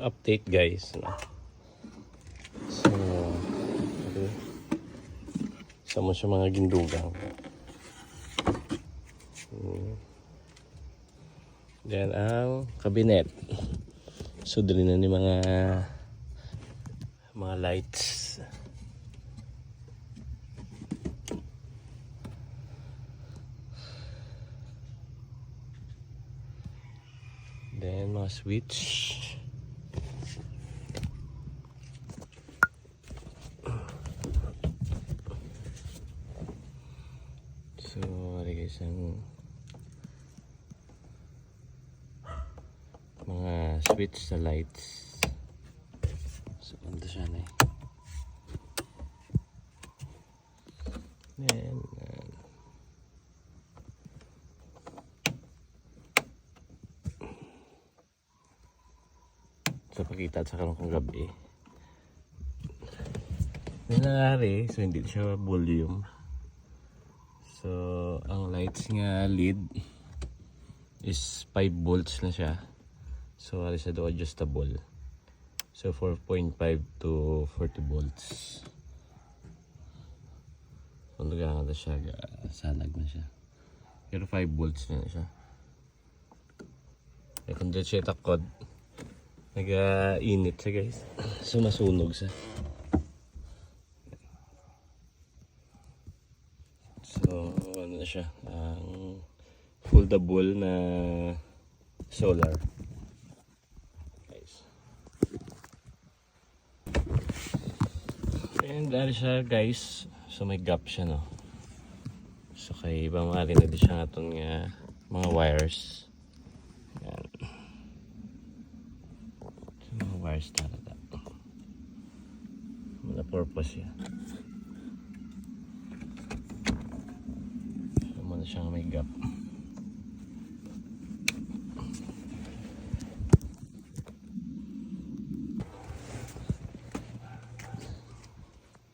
So update guys, no? So sama siya mga gindugang. Then ang kabinet. So dali na ni mga lights. Then mga switch. So ari guys ang mga switch sa lights. So ando siya na eh. Then sa pakita sa karong gabi nangyari, so hindi siya volume. So ang lights nga lead is 5 volts na siya. So ali siya do adjustable. So 4.5 to 40 volts. So nga na siya, salag na siya. Pero 5 volts na siya. E kung dyan siya takod, nag-init siya guys. So masunog siya. So ano na siya, ang foldable na solar. Guys. And ano siya guys, so may gap siya no. So kay ibang mali na di siya natin nga mga wires. Yan. So mga wires talaga. Mga purpose yan. So muna siyang may gap.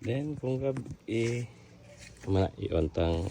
Then kung gabi kumana i-on tang